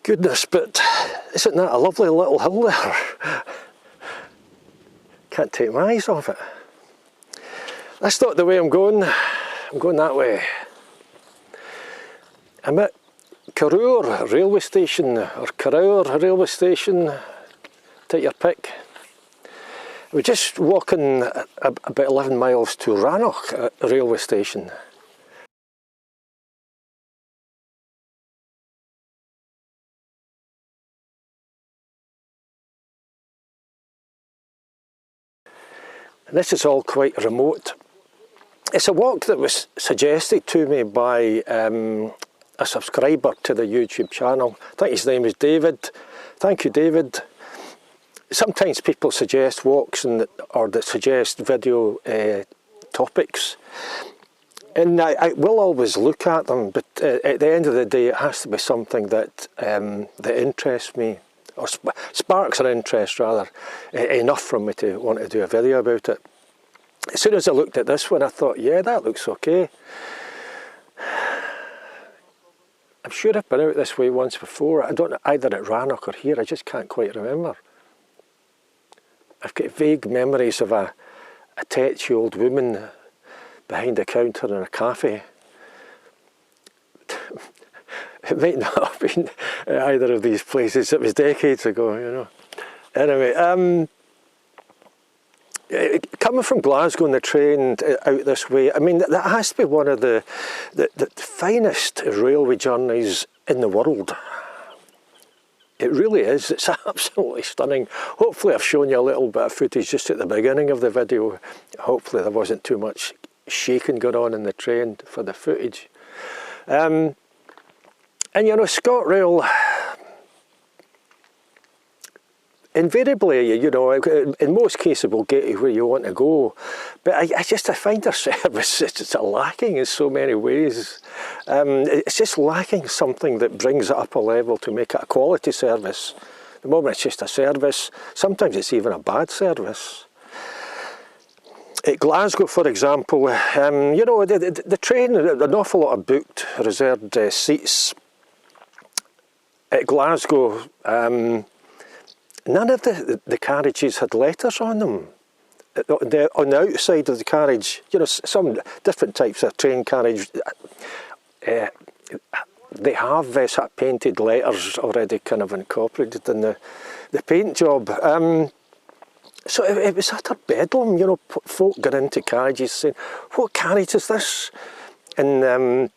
Goodness, but isn't that a lovely little hill there? Can't take my eyes off it. That's not the way I'm going. I'm going that way. I'm at Corrour Railway Station, or Corrour Railway Station, take your pick. We're just walking about 11 miles to Rannoch Railway Station. And this is all quite remote. It's a walk that was suggested to me by a subscriber to the YouTube channel. I think his name is David. Thank you, David. Sometimes people suggest walks or that suggest video topics, and I will always look at them, but at the end of the day it has to be something that interests me, or sparks an interest rather, enough for me to want to do a video about it. As soon as I looked at this one I thought, yeah, that looks okay. I'm sure I've been out this way once before. I don't know, either at Rannoch or here, I just can't quite remember. I've got vague memories of a tetchy old woman behind a counter in a cafe. It might not have been at either of these places, it was decades ago, you know. Anyway, coming from Glasgow on the train out this way, I mean, that has to be one of the finest railway journeys in the world. It really is. It's absolutely stunning. Hopefully I've shown you a little bit of footage just at the beginning of the video. Hopefully there wasn't too much shaking going on in the train for the footage. And you know, ScotRail, invariably, you know, in most cases will get you where you want to go, but I find their service it's lacking in so many ways. It's just lacking something that brings it up a level to make it a quality service. At the moment it's just a service, sometimes it's even a bad service. At Glasgow, for example, you know, the train, an awful lot of booked, reserved seats. At Glasgow, none of the carriages had letters on them. On the outside of the carriage, you know, some different types of train carriage, they have sort of painted letters already kind of incorporated in the paint job. So it was utter bedlam, you know, folk got into carriages saying, what carriage is this? And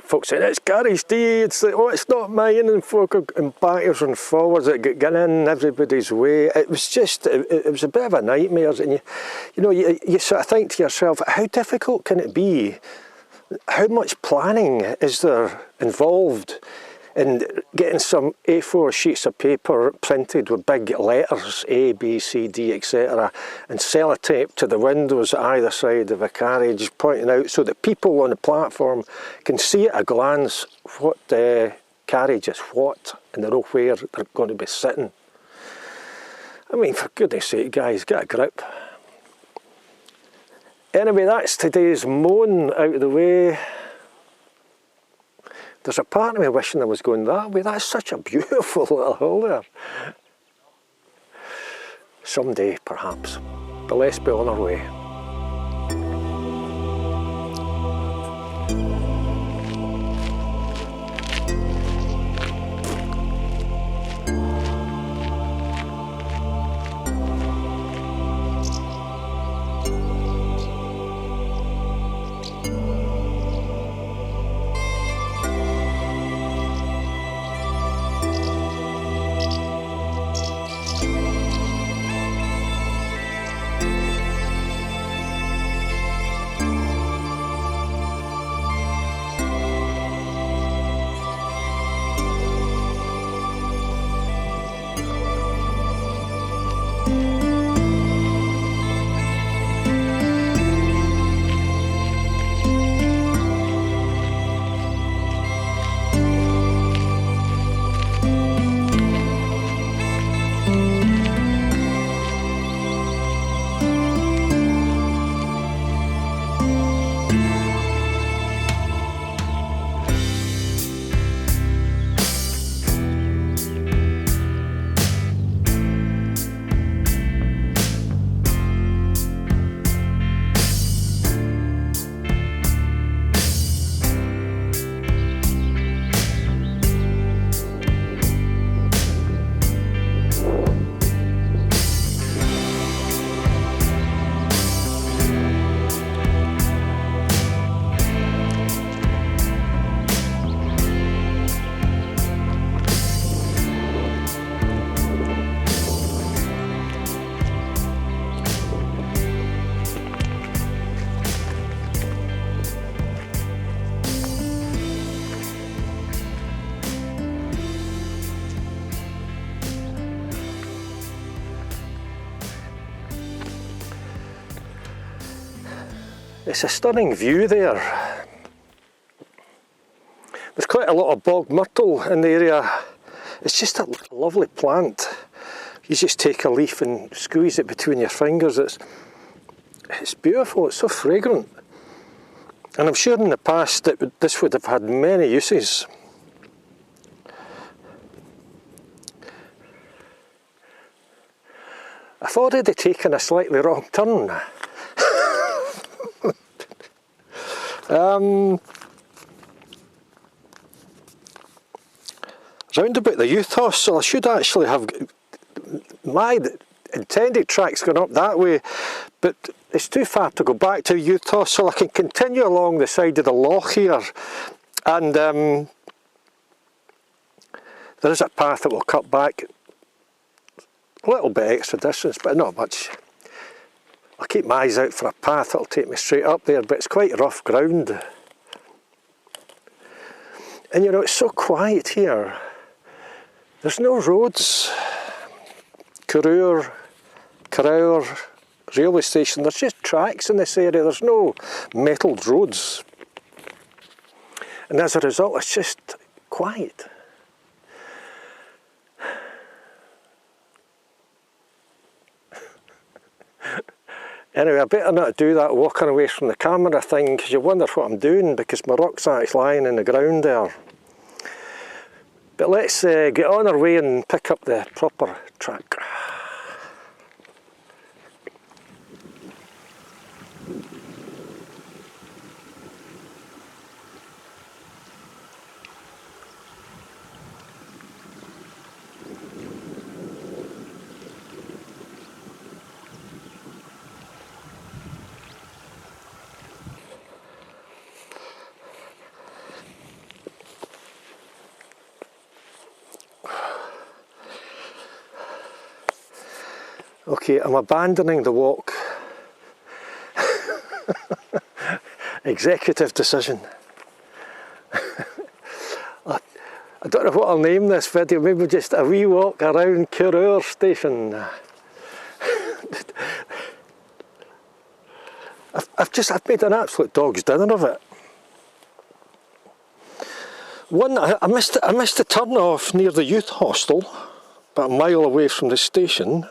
folks saying, it's Gary's D, it's like, oh, it's not mine, and folk are in backwards and forwards, it got in everybody's way. It was just, it was a bit of a nightmare, and you sort of think to yourself, how difficult can it be? How much planning is there involved in getting some A4 sheets of paper printed with big letters, A, B, C, D, etc., and sellotape to the windows at either side of a carriage, pointing out so that people on the platform can see at a glance what carriage is what, and they know where they're going to be sitting. I mean, for goodness sake, guys, get a grip. Anyway, that's today's moan out of the way. There's a part of me wishing I was going that way. That's such a beautiful little hill there. Someday, perhaps. But let's be on our way. It's a stunning view there. There's quite a lot of bog myrtle in the area. It's just a lovely plant. You just take a leaf and squeeze it between your fingers. It's beautiful, it's so fragrant. And I'm sure in the past this would have had many uses. I've already taken a slightly wrong turn. Round about the youth hostel, I should actually have, my intended track's gone up that way, but it's too far to go back to the youth hostel. I can continue along the side of the loch here, and there is a path that will cut back a little bit extra distance, but not much. I'll keep my eyes out for a path that'll take me straight up there, but it's quite rough ground. And you know, it's so quiet here. There's no roads. Corrour Railway Station, there's just tracks in this area, there's no metalled roads. And as a result, it's just quiet. Anyway, I better not do that walking away from the camera thing, because you wonder what I'm doing, because my rucksack's lying in the ground there. But let's get on our way and pick up the proper track. Okay, I'm abandoning the walk. Executive decision. I don't know what I'll name this video, maybe just a wee walk around Corrour Station. I've made an absolute dog's dinner of it. One, I missed the turn off near the youth hostel, about a mile away from the station.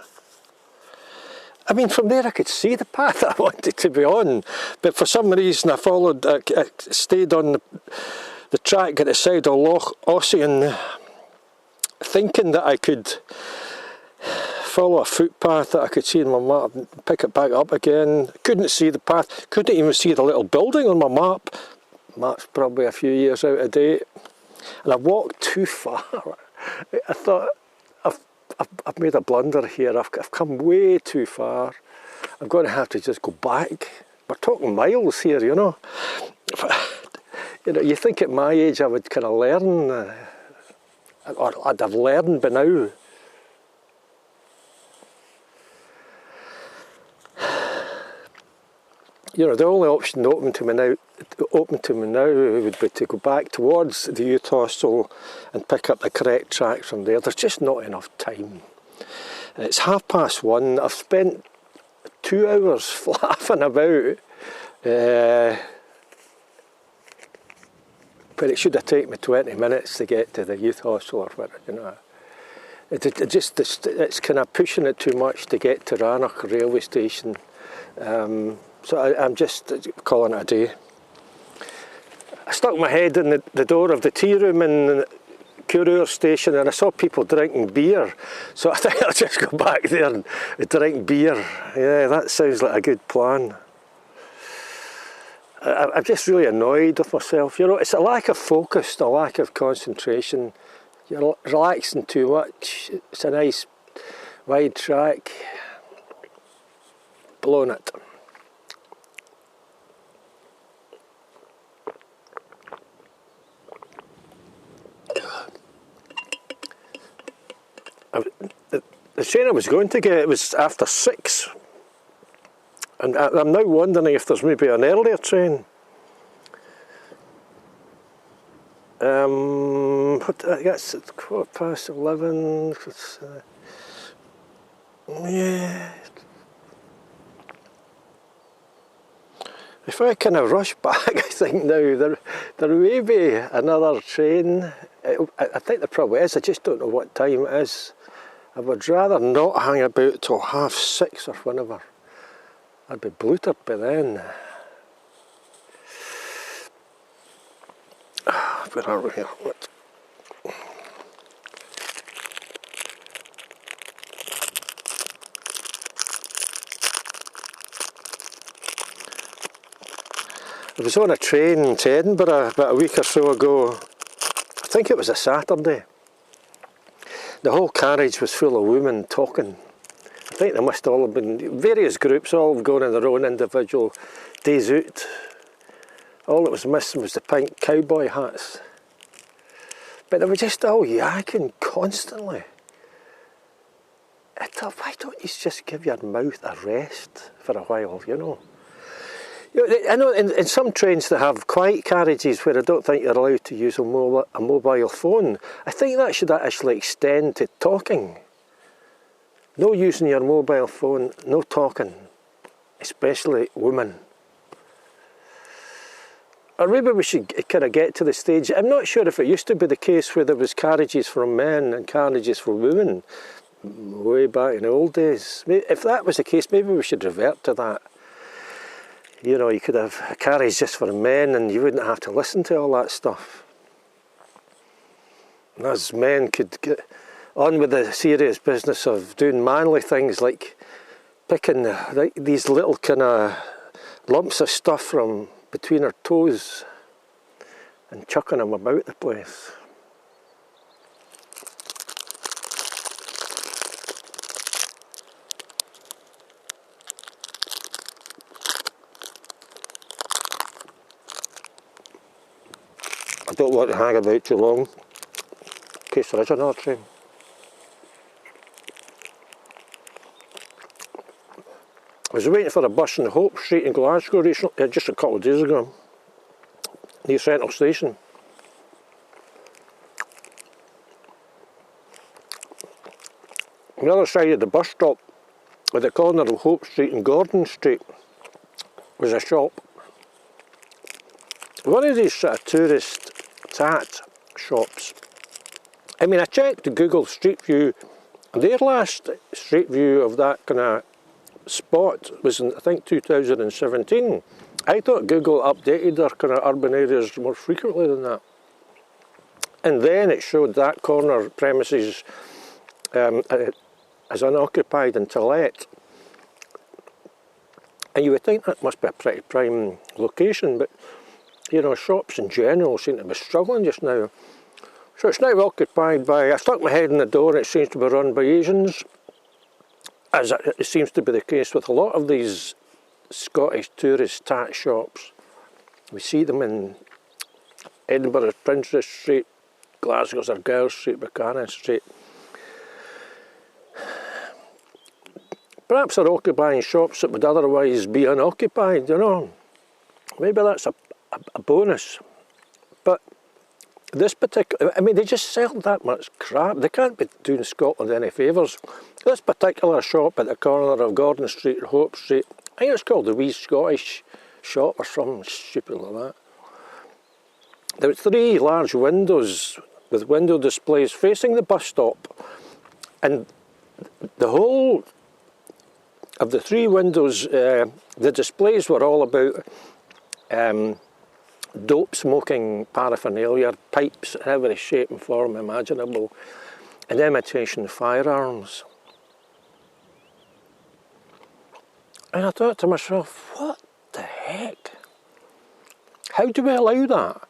I mean, from there I could see the path I wanted to be on, but for some reason I stayed on the track at the side of Loch Ossian, thinking that I could follow a footpath that I could see in my map and pick it back up again. Couldn't see the path, couldn't even see the little building on my map. Map's probably a few years out of date. And I walked too far. I thought, I've made a blunder here. I've come way too far. I'm going to have to just go back. We're talking miles here, you know. You know, you think at my age I would kind of learn, or I'd have learned by now. You know, the only option open to me now would be to go back towards the youth hostel and pick up the correct track from there. There's just not enough time. It's 1:30. I've spent 2 hours flapping about, but it should have taken me 20 minutes to get to the youth hostel or whatever, you know. It's kind of pushing it too much to get to Rannoch Railway Station. So I'm just calling it a day. I stuck my head in the door of the tea room in Corrour Station and I saw people drinking beer. So I think I'll just go back there and drink beer. Yeah, that sounds like a good plan. I'm just really annoyed with myself. You know, it's a lack of focus, a lack of concentration. You're relaxing too much. It's a nice wide track. Blown it. The train I was going to get, it was after 6, and I'm now wondering if there's maybe an earlier train. I guess it's 11:15. Yeah. If I kind of rush back, I think now there may be another train. I think there probably is, I just don't know what time it is. I would rather not hang about till 6:30 or whenever. I'd be bloated by then. Where are we here? I was on a train to Edinburgh about a week or so ago. I think it was a Saturday. The whole carriage was full of women talking. I think they must all have been various groups, all have gone on their own individual days out. All that was missing was the pink cowboy hats. But they were just all yakking constantly. I thought, why don't you just give your mouth a rest for a while, you know? I know in some trains they have quiet carriages where I don't think you're allowed to use a mobile phone. I think that should actually extend to talking. No using your mobile phone, no talking, especially women. Or maybe we should kind of get to the stage. I'm not sure if it used to be the case where there was carriages for men and carriages for women way back in the old days. If that was the case, maybe we should revert to that. You know, you could have a carriage just for men and you wouldn't have to listen to all that stuff. And as men could get on with the serious business of doing manly things like picking these little kind of lumps of stuff from between her toes and chucking them about the place. I don't want to hang about too long in case there is another train. I was waiting for a bus in Hope Street in Glasgow recently, just a couple of days ago, near Rannoch Station. On the other side of the bus stop, at the corner of Hope Street and Gordon Street, was a shop. One of these sort of tourist tat shops. I mean, I checked the Google Street View, and their last Street View of that kind of spot was in, I think, 2017. I thought Google updated their kind of urban areas more frequently than that. And then it showed that corner premises as unoccupied and to let. And you would think that must be a pretty prime location, but you know, shops in general seem to be struggling just now. So it's now occupied by, I stuck my head in the door and it seems to be run by Asians, as it seems to be the case with a lot of these Scottish tourist tat shops. We see them in Edinburgh's Princess Street, Glasgow's Argyll Street, Buchanan Street. Perhaps they're occupying shops that would otherwise be unoccupied, you know. Maybe that's a bonus. But this particular, I mean, they just sell that much crap. They can't be doing Scotland any favours. This particular shop at the corner of Gordon Street and Hope Street, I think it's called the Wee Scottish Shop or something stupid like that. There were 3 large windows with window displays facing the bus stop, and the whole of the 3 windows, the displays were all about dope smoking paraphernalia, pipes in every shape and form imaginable, and imitation firearms. And I thought to myself, what the heck? How do we allow that?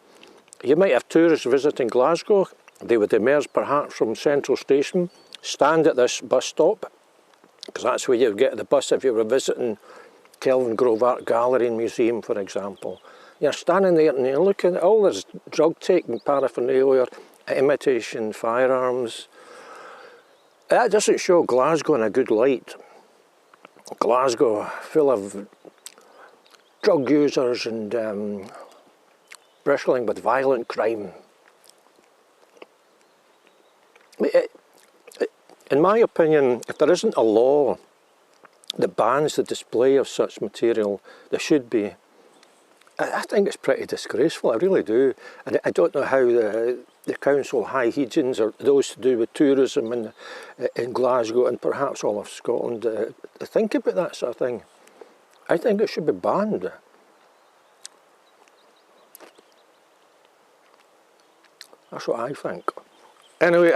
You might have tourists visiting Glasgow. They would emerge perhaps from Central Station, stand at this bus stop, because that's where you would get the bus if you were visiting Kelvin Grove Art Gallery and Museum, for example. You're standing there and you're looking at all this drug-taking paraphernalia, imitation firearms. That doesn't show Glasgow in a good light. Glasgow full of drug users and bristling with violent crime. In my opinion, if there isn't a law that bans the display of such material, there should be. I think it's pretty disgraceful, I really do. And I don't know how the council high hegians, or those to do with tourism in Glasgow and perhaps all of Scotland, think about that sort of thing. I think it should be banned. That's what I think. Anyway,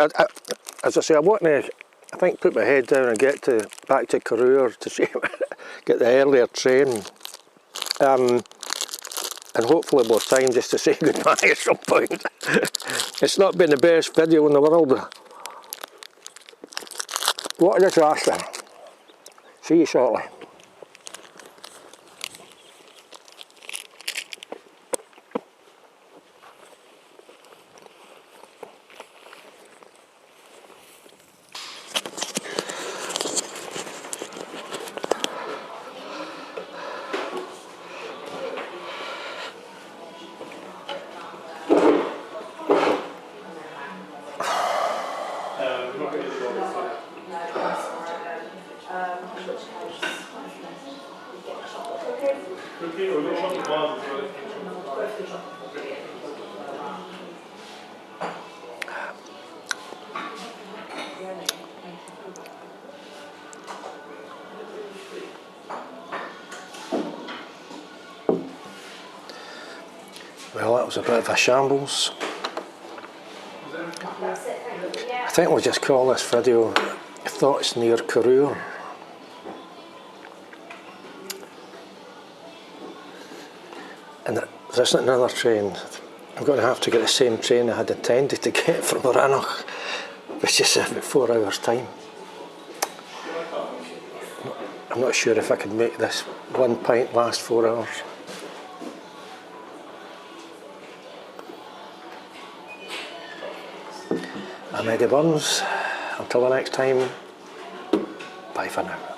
as I say, I want to, I think, put my head down and get back to Corrour to see, get the earlier train. And hopefully more time just to say goodbye at some point. It's not been the best video in the world. What a disaster. See you shortly. Well, that was a bit of a shambles. I think we'll just call this video Thoughts Near Corrour. And there isn't another train. I'm going to have to get the same train I had intended to get from Rannoch, which is in about 4 hours' time. I'm not sure if I could make this 1 pint last 4 hours. I'm Eddie Burns. Until the next time, bye for now.